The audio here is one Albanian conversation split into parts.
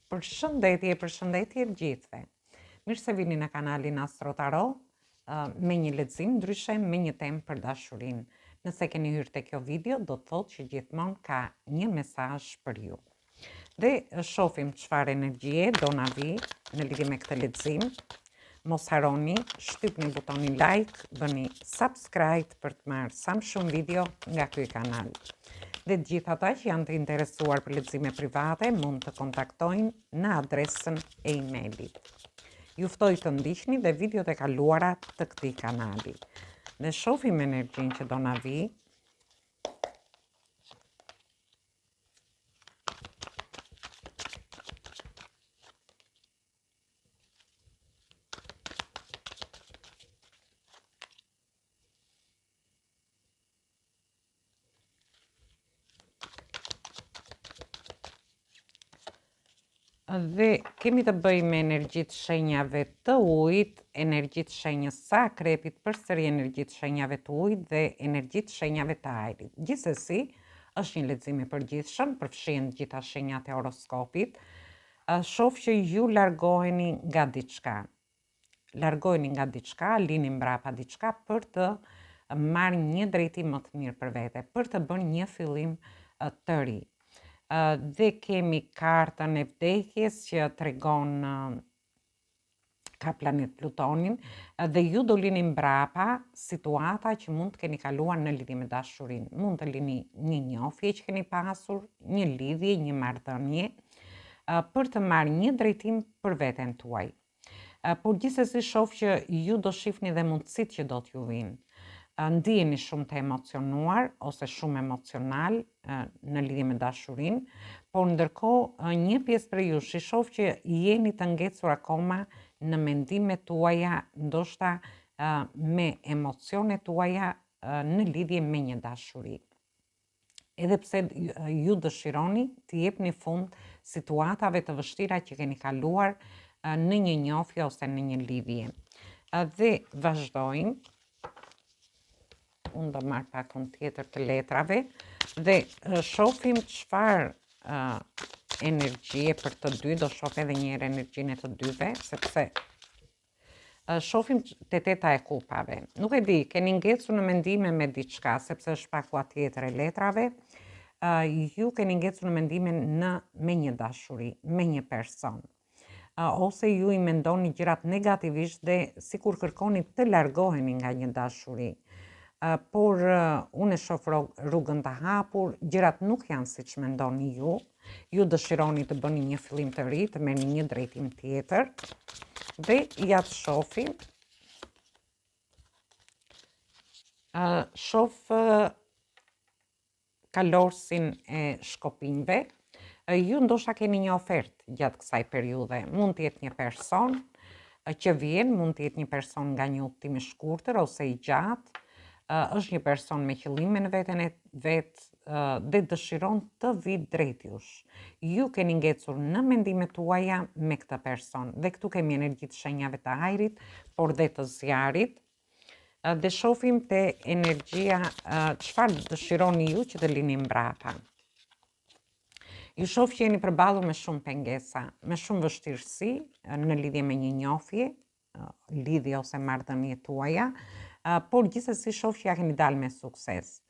Përshëndetje gjithve. Mirë se vini në kanalin Astro Tarot me një lexim ndryshe me një temë për dashurinë. Nëse keni hyrë te kjo video, do të thotë që gjithmonë ka një mesazh për ju. Dhe shohim çfarë energjie do na vi në lidhje me këtë lexim. Mos harroni, shtypni butonin like, bëni subscribe për të marrë sa më shumë video nga ky kanal. Dhe të gjithë ata që janë të interesuar për lexime private mund të kontaktojnë në adresën e emailit. Ju ftoj të ndiqni dhe videot e kaluara të këtij kanali. Ne shohim energjinë që do na vi. Dhe kemi të bëjmë me energjitë shenjave të ujit, energjitë shenjës së akrepit, përsëri energjitë shenjave të ujit dhe energjitë shenjave të ajrit. Gjithsesi, është një lexim i përgjithshëm, përfshin të gjitha shenjat e horoskopit. Shoh që ju largoheni nga diçka. Largoheni nga diçka, lini mbrapa diçka për të marrë një drejtim më të mirë për vete, për të bërë një fillim të ri. Dhe kemi kartën e vdekjes që tregon ka planet Plutonin dhe ju do lini mbrapa situata që mund të keni kaluar në lidhje me dashurinë. Mund të lini një njohje që keni pasur, një lidhje, një marrëdhënie për të marrë një drejtim për veten tuaj. Por gjithsesi shoh që ju do shihni dhe mundësitë që do t'ju vinë. Ndiheni shumë të emocionuar ose shumë emocional në lidhje me dashurinë, por ndërkohë një pjesë prej jush i shoh që jeni të ngecur akoma në mendimet tuaja, ndoshta me emocionet tuaja në lidhje me një dashuri. Edhe pse ju dëshironi të jepni fund situatave të vështira që keni kaluar në një njohje ose në një lidhje. Dhe vazhdojmë. Unë do marrë pakun tjetër të letrave dhe shohim çfarë energjie për të dy, do shoh edhe një herë energjinë e të dyve, sepse shohim te teta e kupave. Nuk e di, keni ngecur në mendime me diçka, sepse është pakua tjetër e letrave, ju keni ngecur në mendime me një dashuri, me një person. Ose ju i mendoni gjërat negativisht dhe sikur kërkoni të largoheni nga një dashuri. Por unë e shoh rrugën të hapur, gjërat nuk janë siç mendoni ju. Ju dëshironi të bëni një fillim të ri, të merrni një drejtim tjetër. Dhe ja të shohim. Shoh kalorsin e shkopinjve. Ju ndoshta keni një ofertë gjatë kësaj periudhe. Mund të jetë një person që vjen, mund të jetë një person nga një udhtim i shkurtër ose i gjatë. Është një person me qëllime në veten e vetë dhe dëshiron të vi drejt jush. Ju keni ngecur në mendimet tuaja me këtë person. Dhe këtu kemi energjitë shenjave të ajrit, por dhe të zjarit. Dhe shohim te energjia çfarë dëshironi ju që të lini mbrapa. Ju shoh që jeni përballur me shumë pengesa, me shumë vështirësi në lidhje me një njohje, lidhje ose marrëdhënie tuaja. Por gjithsesi shoh që ja keni dalë me sukses.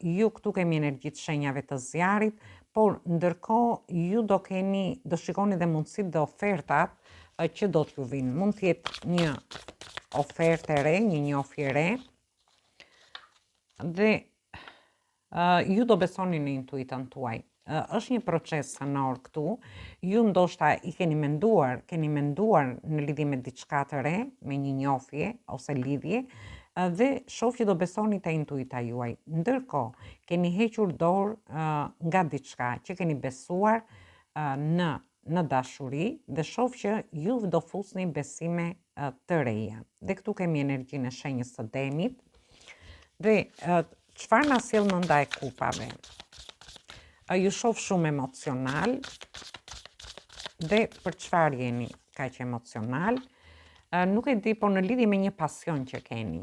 Ju këtu kemi energjitë shenjave të zjarit, por ndërkohë ju do shikoni dhe mundësitë dhe ofertat që do t'ju vinë. Mund të jetë një ofertë e re, një njohje re. Dhe ju do besoni në intuitën tuaj. Është një proces sanor këtu, ju ndoshta i keni menduar në lidhje me diçka të re, me një njohje ose lidhje, dhe shoh që do besoni te intuita juaj. Ndërkohë, keni hequr dorë nga diçka që keni besuar në dashuri dhe shoh që ju do fusni besime të reja. Dhe këtu kemi energjinë e shenjës së demit. Dhe çfarë na sjell nënda e kupave? Ju shoh shumë emocional dhe për çfarë jeni kaq emocional? Nuk e di, por në lidhje me një pasion që keni.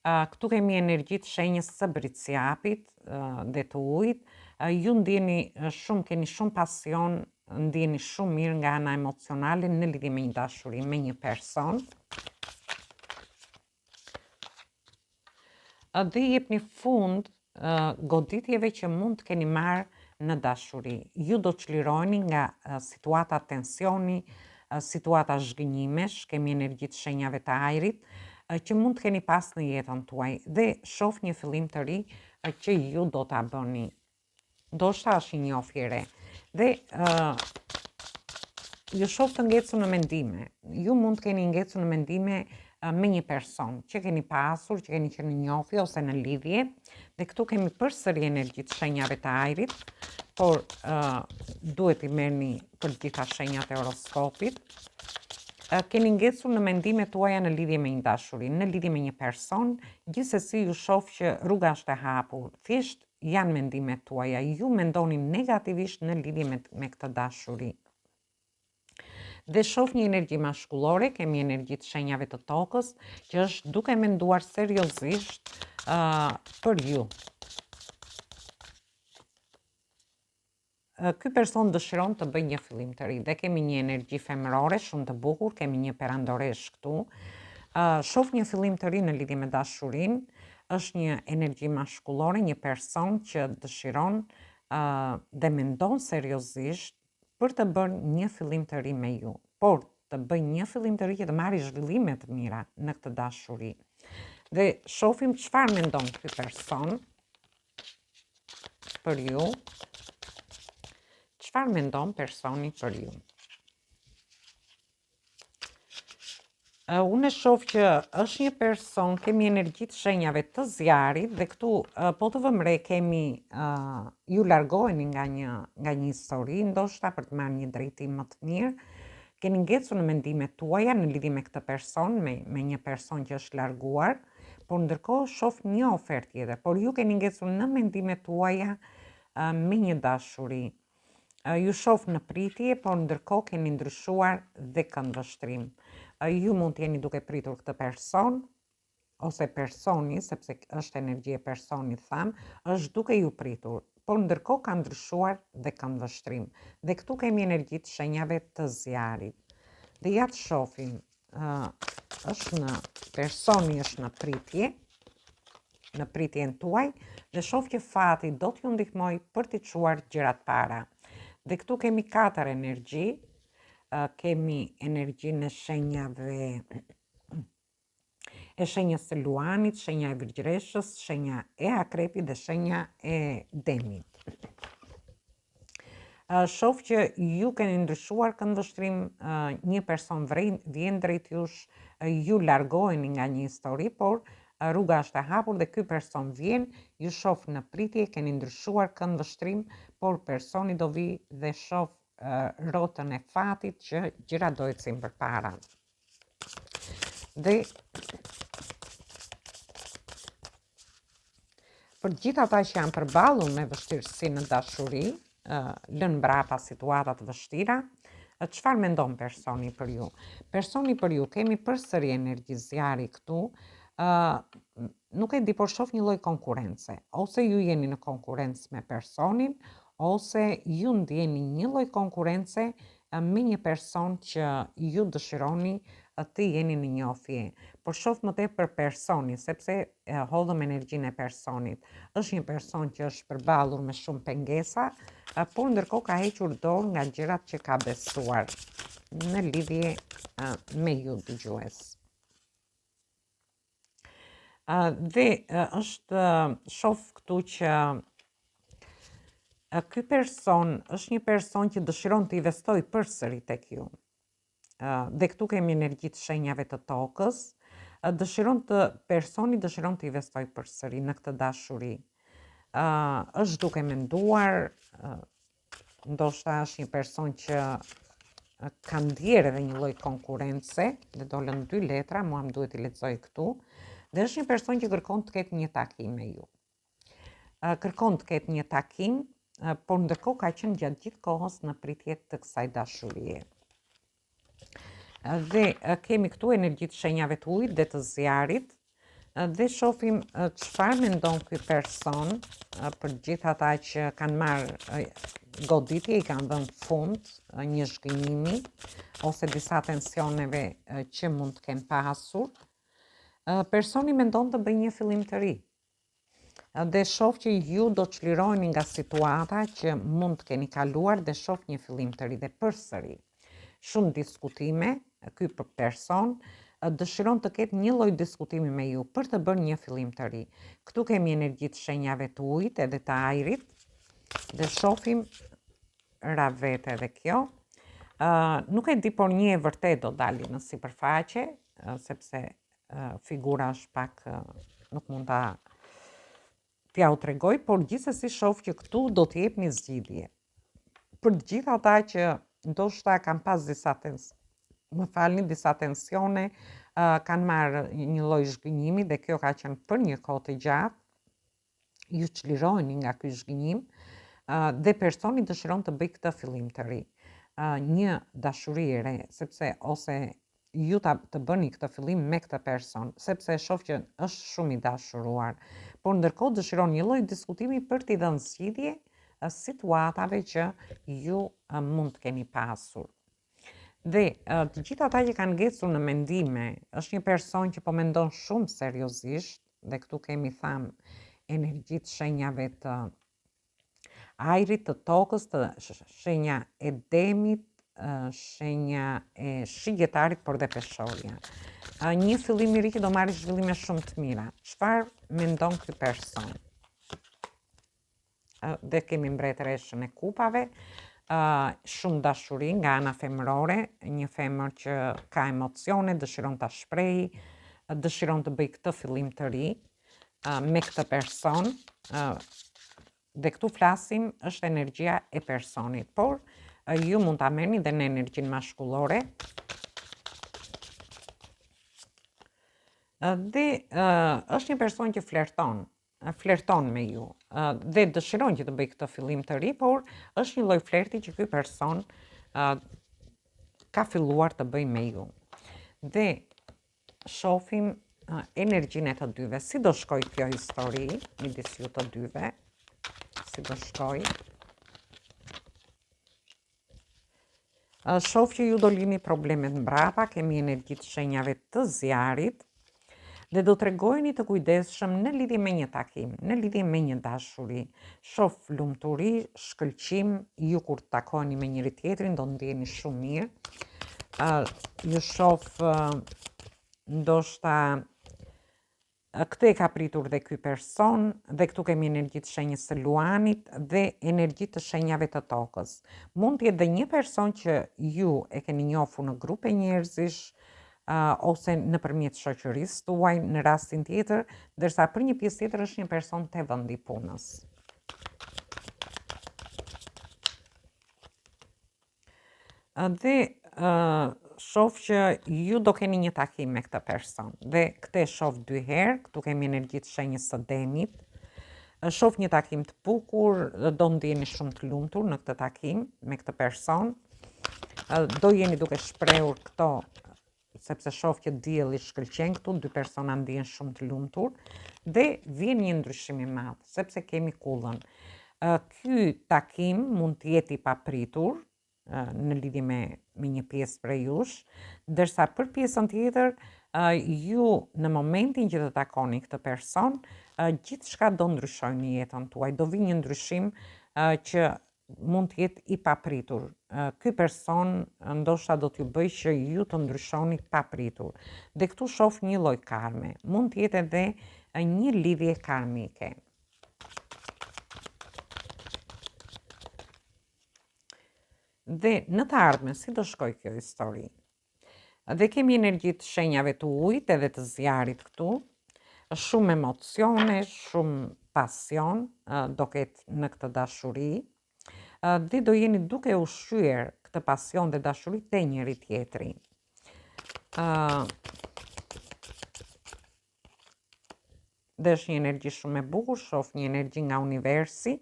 Këtu kemi energjitë shenjës së briciapit dhe të ujit. Ju ndjeni shumë, keni shumë pasion ndjeni shumë mirë nga ana emocionale në lidhje me një dashuri me një person. Dhe jepni fund goditjeve që mund të keni marrë në dashuri. Ju do çliroheni nga situata tensioni, situata zhgënjimesh, kemi energji të shenjave të ajrit, që mund të keni pas në jetën tuaj dhe shoh një fillim të ri që ju do ta bëni. Ndoshta është një njofje e re. Dhe ju shoh të ngecur në mendime. Ju mund të keni ngecur në mendime me një person që keni pasur, që keni qenë në njofje ose në lidhje, dhe këtu kemi përsëri energji të shenjave të ajrit, por duhet i merrni për gjitha shenjat e horoskopit. Keni ngecur në mendimet tuaja në lidhje me një dashuri, në lidhje me një person, gjithsesi ju shoh që rruga është e hapur. Thjesht janë mendimet tuaja, ju mendoni negativisht në lidhje me këtë dashuri. Dhe shoh një energji maskullore, kemi energji të shenjave të tokës, që është duke menduar seriozisht për ju. Ky person dëshiron të bëjë një fillim të ri dhe kemi një energji femërore shumë të bukur, kemi një perandoresh këtu. Shoh një fillim të ri në lidhje me dashurinë, është një energji maskullore, një person që dëshiron dhe mendon seriozisht për të bërë një fillim të ri me ju, por të bëjë një fillim të ri që të marrë zhvillime të mira në këtë dashuri. Dhe shohim çfarë mendon ky person për ju. Çfarë mendon personi për ju? Unë shoh që është një person, kemi energji të shenjave të zjarit dhe këtu po të vëmë re kemi ju largoheni nga një histori, ndoshta për të marrë një drejtim më të mirë. Keni ngecur në mendimet tuaja në lidhje me këtë person, me një person që është larguar, por ndërkohë shoh një ofertë tjetër, por ju keni ngecur në mendimet tuaja me një dashuri. Ju shoh në pritje, por ndërkohë keni ndryshuar dhe këndvështrim. Ju mund të jeni duke pritur këtë person, ose personi, sepse është energji e personit tham, është duke ju pritur, por ndërkohë ka ndryshuar dhe këndvështrim. Dhe këtu kemi energji të shenjave të zjarit. Dhe ja të shohim, personi është në pritje, në pritjen tuaj, dhe shoh që fati do t'ju ndihmoj për t'i çuar gjërat para. Dhe këtu kemi 4 energji, kemi energjinë e shenjës së luanit, shenja e virgjëreshës, shenja e akrepit dhe shenja e demit. Shoh që ju keni ndryshuar këndvështrim, një person vjen drejt jush, ju largoheni nga një histori, por rruga është e hapur dhe ky person vjen, ju shoh në pritje, keni ndryshuar këndvështrim, por personi do vi dhe shoh rrotën e fatit që gjërat do ecin përpara. Dhe për gjithë ata që janë përballur me vështirësi në dashuri, lënë mbrapa situata të vështira, çfarë mendon personi për ju? Personi për ju, kemi përsëri energji zjari këtu, nuk e di, por shoh një lloj konkurrence, ose ju jeni në konkurrencë me personin, ose ju ndjeni një lloj konkurrence me një person që ju dëshironi të jeni në njofje. Por shoh më tepër personin, sepse hodhëm energjinë e personit. Është një person që është përballur me shumë pengesa, por ndërkohë ka hequr dorë nga gjërat që ka besuar në lidhje me ju dëgjues. Dhe shoh këtu që ky person është një person që dëshiron të investoj përsëri tek ju. Dhe këtu kemi energji të shenjave të tokës. Personi dëshiron të investoj përsëri në këtë dashuri. Është duke menduar, ndoshta është një person që ka ndjerë edhe një lloj konkurrence, dhe dolën 2 letra, mua më duhet i lexoj këtu. Dhe është një person që kërkon të ketë një takim me ju. Kërkon të ketë një takim, por ndërkohë ka qenë gjatë gjithë kohës në pritje të kësaj dashurie. Dhe kemi këtu energji të shenjave të ujit dhe të zjarit, dhe shohim çfarë mendon ky person për gjithë ata që kanë marrë goditje i kanë dhënë fund një zhgënjimi ose disa tensioneve që mund të kenë pasur, personi mendon të bëjë një fillim të ri. Dhe shoh që ju do të çliroheni nga situata që mund të keni kaluar dhe shoh një fillim të ri dhe përsëri. Shumë diskutime, ky person dëshiron të ketë një lloj diskutimi me ju për të bërë një fillim të ri. Këtu kemi energji të shenjave të ujit edhe të ajrit dhe shohim ra vete edhe kjo. Nuk e di, por një e vërtet do dali në sipërfaqe, sepse figura është pak nuk mund t'ja u tregoj, por gjithsesi shoh që këtu do të jep një zgjidhje. Për të gjithë ata që ndoshta kanë pas disa tensione, kanë marrë një lloj zhgënjimi dhe kjo ka qenë për një kohë të gjatë, ju çliroheni nga ky zhgënjim dhe personi dëshiron të bëj këtë fillim të ri. Një dashuri e re, sepse ose ju të bëni këtë fillim me këtë person, sepse shoh që është shumë i dashuruar, por ndërkohë dëshiron një lloj diskutimi për t'i dhënë zgjidhje situatave që ju mund të keni pasur. Dhe të gjithë ata që kanë ngecur në mendime, është një person që po mendon shumë seriozisht, dhe këtu kemi tham energji të shenjave të ajrit, të tokës, të shenja e demit, shenja e shigetarit, por dhe peshorja. Një fillim i ri që do marrë zhvillime shumë të mira. Çfarë mendon ky person? Dhe kemi mbretëreshën e kupave, shumë dashuri nga ana femërore, një femër që ka emocione, dëshiron ta shprehi, dëshiron të bëj këtë fillim të ri me këtë person, dhe këtu flasim është energjia e personit, por ju mund ta merrni dhe në energjinë maskullore. Dhe është një person që flerton me ju dhe dëshiron që të bëj këtë fillim të ri, por është një lloj flerti që ky person ka filluar të bëj me ju. Dhe shohim energjinë e të dyve, si do shkoj kjo histori midis ju të dyve, si do shkoj. Shoh që ju do lini problemet mbrapa, kemi energji të shenjave të zjarit, dhe do të tregojeni të kujdesshëm në lidhje me një takim, në lidhje me një dashuri. Shoh lumturi, shkëlqim, ju kur takoheni me njëri tjetrin do ndjeni shumë mirë. Ju shoh ndoshta këtë e ka pritur dhe ky person, dhe këtu kemi energji të shenjës së luanit dhe energji të shenjave të tokës. Mund të jetë dhe një person që ju e keni njohur në grupe njerëzish, ose nëpërmjet shoqërisë tuaj në rastin tjetër, ndërsa për një pjesë tjetër është një person te vendi punës. Dhe shoh që ju do keni një takim me këtë person dhe këtë e shoh 2 herë, këtu kemi energji të shenjës së demit. Shoh një takim të bukur, do ndjeni shumë të lumtur në këtë takim me këtë person. Do jeni duke shprehur këto, sepse shoh që dielli shkëlqen këtu, 2 persona ndjen shumë të lumtur dhe vjen një ndryshim i madh, sepse kemi kullën. Ky takim mund të jetë i papritur në lidhje me një pjesë prej jush, ndërsa për pjesën tjetër ju në momentin që të takoni këtë person, gjithçka do ndryshojë në jetën tuaj, do vi një ndryshim që mund të jetë i papritur. Ky person ndoshta do t'ju bëjë që ju të ndryshoni papritur. Dhe këtu shoh një lloj karme. Mund të jetë edhe një lidhje karmike. Dhe në të ardhmen, si do shkoj kjo histori? Dhe kemi energji të shenjave të ujit edhe të zjarit këtu, shumë emocione, shumë pasion do ketë në këtë dashuri, dhe do jeni duke ushqyer këtë pasion dhe dashuri te njëri tjetri. Dhe është një energji shumë e bukur, shoh një energji nga universi,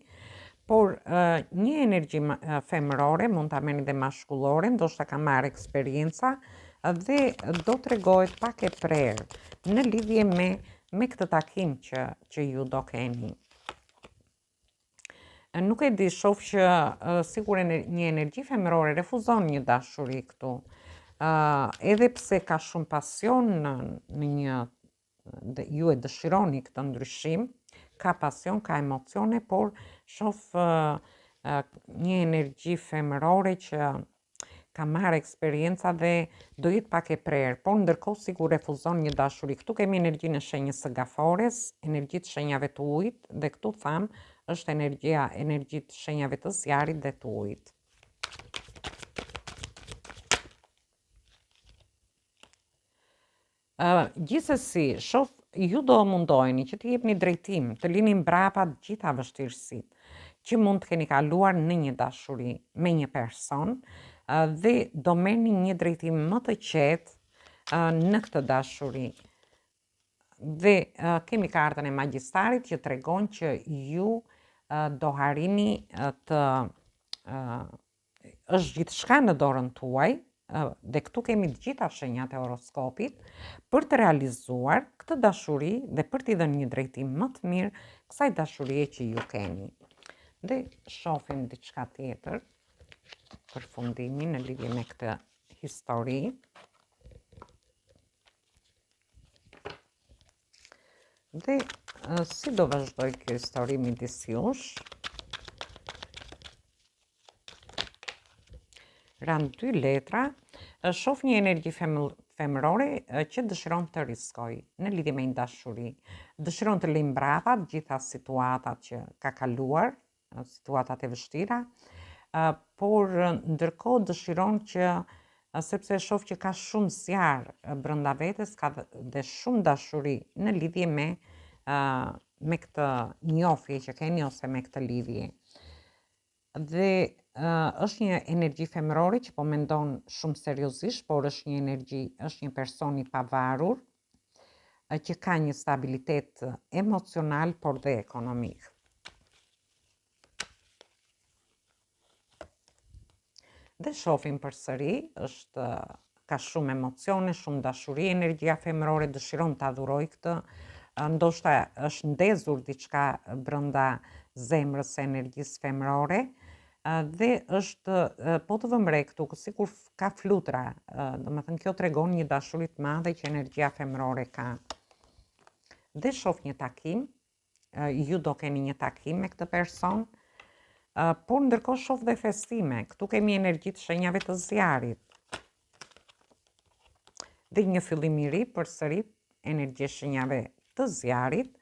por një energji femërore, mund ta merrni dhe maskullore, ndoshta ka marrë eksperienca dhe do tregohet pak e prerë në lidhje me këtë takim që ju do keni. Nuk e di, shoh që sigur një energji femërore refuzon një dashuri këtu. Edhe pse ka shumë pasion në një, ju e dëshironi këtë ndryshim, ka pasion, ka emocione, por shoh një energji femërore që ka marrë eksperienca dhe do jetë pak e prerë, por ndërkohë sigur refuzon një dashuri. Këtu kemi energjinë e shenjës së gafores, energjitë shenjave të ujit, dhe këtu thamë është energjitë shenjave të zjarit dhe të ujit. Gjithsesi, shoh ju do mundoheni që të jepni drejtim, të lini mbrapa të gjitha vështirësitë që mund të keni kaluar në një dashuri me një person, dhe do merrni një drejtim më të qetë në këtë dashuri. Dhe kemi kartën e magjistarit që tregon që ju do harrini të është gjithçka në dorën tuaj, dhe këtu kemi të gjitha shenjat e horoskopit për të realizuar këtë dashuri dhe për t'i dhënë një drejtim më të mirë kësaj dashurie që ju keni. Dhe shohim diçka tjetër për fundimin në lidhje me këtë histori. Dhe si do vazhdoj kjo histori midis jush? Ran 2 letra, shoh një energji femërore që dëshiron të riskoj në lidhje me një dashuri. Dëshiron të lëjë mbrapa të gjitha situatat që ka kaluar, situatat e vështira, por ndërkohë dëshiron që, sepse shoh që ka shumë zjarr brenda vetes, ka dhe shumë dashuri në lidhje me këtë njohje që keni ose me këtë lidhje. Dhe është një energji femërore që po mendon shumë seriozisht, por është një person i pavarur që ka një stabilitet emocional por dhe ekonomik. Dhe shohim përsëri, ka shumë emocione, shumë dashuri, energjia femërore dëshiron ta adhuroj këtë, ndoshta është ndezur diçka brenda zemrës së energjisë femërore, dhe është, po të vëmë re këtu, sikur ka flutura, domethënë kjo tregon një dashuri të madhe që energjia femërore ka. Dhe shoh një takim, ju do keni një takim me këtë person, por ndërkohë shoh dhe festime. Këtu kemi energjitë shenjave të zjarit. Dhe një fillim i ri përsëri, energji shenjave të zjarit,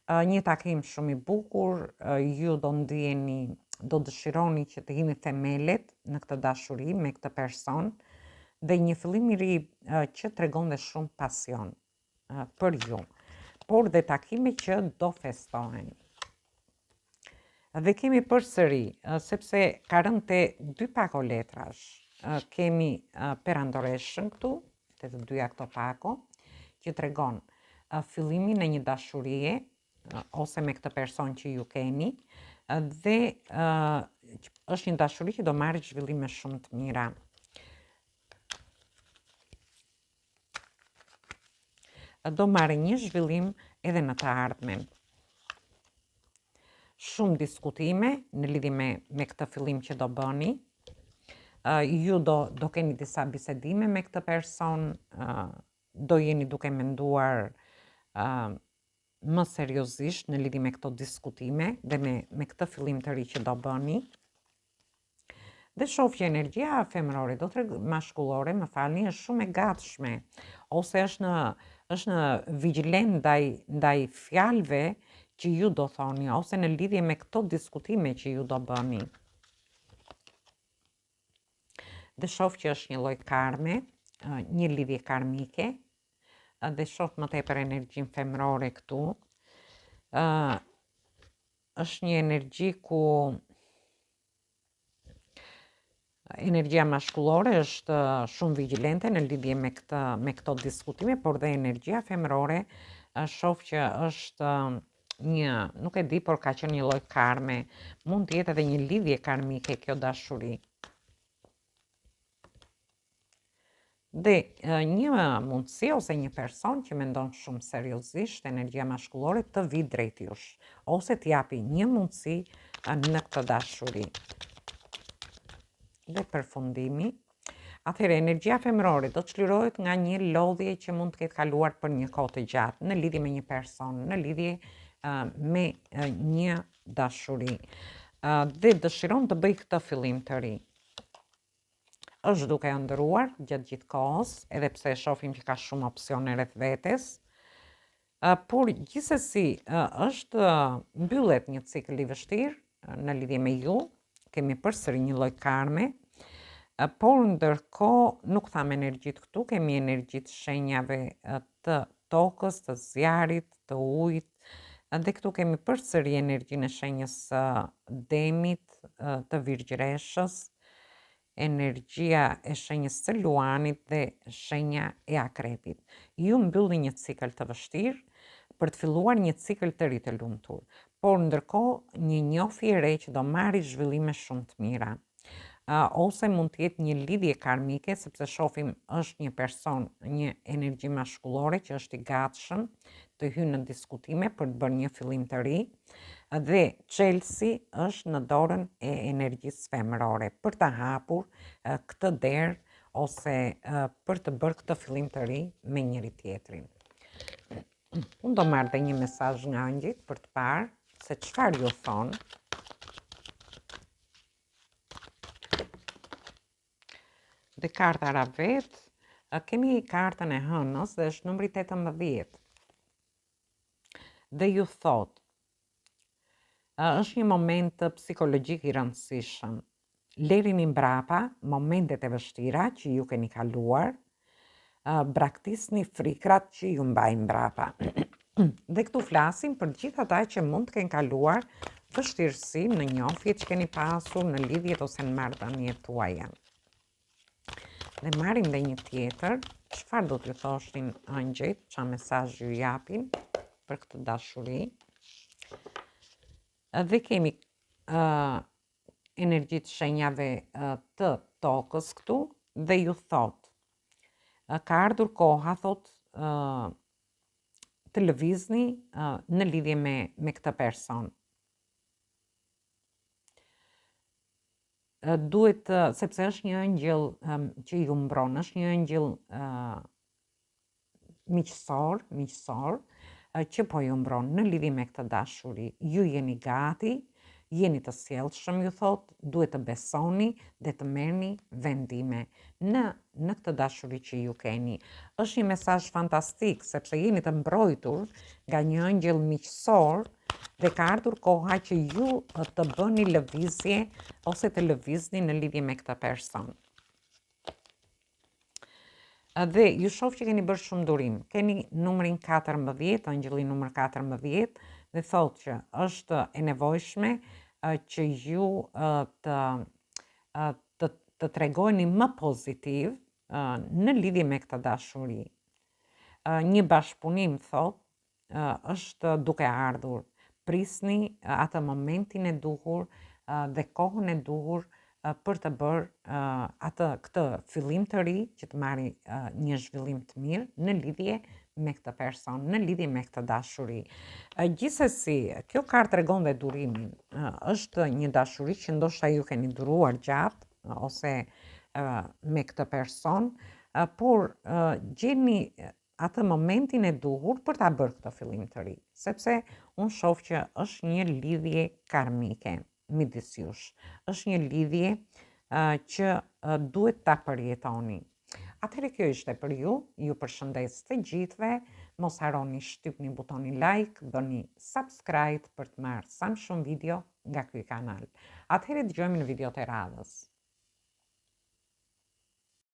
një takim shumë i bukur, ju do dëshironi që të hini themelet në këtë dashuri me këtë person, dhe një fillim i ri që tregon dhe shumë pasion për ju, por dhe takime që do festohen. Dhe kemi përsëri, sepse ka rënë te 2 pako letrash, kemi perandoreshën këtu, te të dyja këto pako, që tregon fillimin e një dashurie ose me këtë person që ju keni, dhe është një dashuri që do marrë zhvillime shumë të mira. Do marrë një zhvillim edhe në të ardhmen. Shumë diskutime në lidhje me këtë fillim që do bëni. Ju do keni disa bisedime me këtë person, do jeni duke menduar më seriozisht në lidhje me këto diskutime dhe me këtë fillim të ri që do bëni. Dhe shoh që energjia femërore, mashkullore, më falni, është shumë e gatshme, ose është në vigjilent ndaj fjalëve që ju do thoni, ose në lidhje me këto diskutime që ju do bëni. Dhe shoh që është një lloj karme, një lidhje karmike, dhe shoh më tepër energjinë femërore këtu. Është një energji ku energjia mashkullore është shumë vigjilente në lidhje me këto diskutime, por dhe energjia femërore shoh që është nuk e di, por ka qenë një lloj karme, mund të jetë edhe një lidhje karmike kjo dashuri. Dhe një mundësi ose një person që mendon shumë seriozisht energjia mashkullore të vi drejt jush, ose t'japi një mundësi në këtë dashuri. Dhe përfundimi, atëherë energjia femërore do të çlirohet nga një lodhje që mund të ketë kaluar për një kohë të gjatë në lidhje me një person, në lidhje me një dashuri. Dhe dëshiron të bëj këtë fillim të ri. Është duke ëndëruar gjatë gjithë kohës, edhe pse shohim që ka shumë opsione rreth vetes. Por gjithsesi është mbyllet një cikël i vështirë në lidhje me ju, kemi përsëri një lloj karme, por ndërkohë nuk tham energjit këtu, kemi energjit shenjave të tokës, të zjarit, të ujit, dhe këtu kemi përsëri energjinë e shenjës demit, të virgjëreshës, energjia e shenjës së luanit dhe shenja e akrepit. Ju mbylli një cikël të vështirë për të filluar një cikël të ri të lumtur, por ndërkohë një njohje e re që do marrë zhvillime shumë të mira. Ose mund të jetë një lidhje karmike, sepse shohim është një person, një energji mashkullore që është i gatshëm të hyjë në diskutime për të bërë një fillim të ri, dhe Chelsea është në dorën e energjisë femërore për të hapur këtë derë ose për të bërë këtë fillim të ri me njëri tjetrin. Unë do marrë dhe një mesazh nga angjit për të parë se çfarë ju thonë. Dhe karta Ravet, kemi kartën e hënës dhe është numri 18. Dhe ju thotë, është një moment psikologjik i rëndësishëm. Lerini mbrapa momentet e vështira që ju keni kaluar, braktisni frikrat që ju mbajnë mbrapa. Dhe këtu flasim për gjithë ata që mund të kenë kaluar vështirësi në njohjet që keni pasur në lidhjet ose në marrëdhëniet tuaja. Dhe marrim dhe një tjetër, çfarë do t'ju thoshin angjëjt, çfarë mesazh ju japin për këtë dashuri. Dhe kemi energjit shenjave të tokës këtu dhe ju thot, ka ardhur koha, thot, të lëvizni në lidhje me këtë person. Duhet, sepse është një ëngjëll që ju mbron, është një ëngjëll miqësor, që po ju mbron në lidhje me këtë dashuri. Ju jeni gati, jeni të sjellshëm, ju thot, duhet të besoni dhe të merrni vendime në këtë dashuri që ju keni. Është një mesazh fantastik, sepse jeni të mbrojtur nga një ëngjëll miqësor dhe ka ardhur koha që ju të bëni lëvizje ose të lëvizni në lidhje me këtë person. Dhe ju shoh që keni bërë shumë durim. Keni numrin 14, ëngjëlli numër 14, dhe thotë që është e nevojshme që ju të tregojeni më pozitiv në lidhje me këtë dashuri. Një bashkëpunim, thotë, është duke ardhur. Prisni atë momentin e duhur dhe kohën e duhur për të bërë këtë fillim të ri që të marri një zhvillim të mirë në lidhje me këtë person, në lidhje me këtë dashuri. Gjithsesi, kjo kartë tregon dhe durimin. Është një dashuri që ndoshta ju keni duruar gjatë ose me këtë person, por gjeni atë momentin e duhur për ta bërë këtë fillim të ri, sepse unë shoh që është një lidhje karmike midis jush. Është një lidhje që duhet ta përjetoni. Atëherë kjo ishte për ju përshëndes të gjithëve, mos harroni shtypni butonin like, bëni subscribe për të marrë sa më shumë video nga ky kanal. Atëherë dëgjojmë në videot e radhës.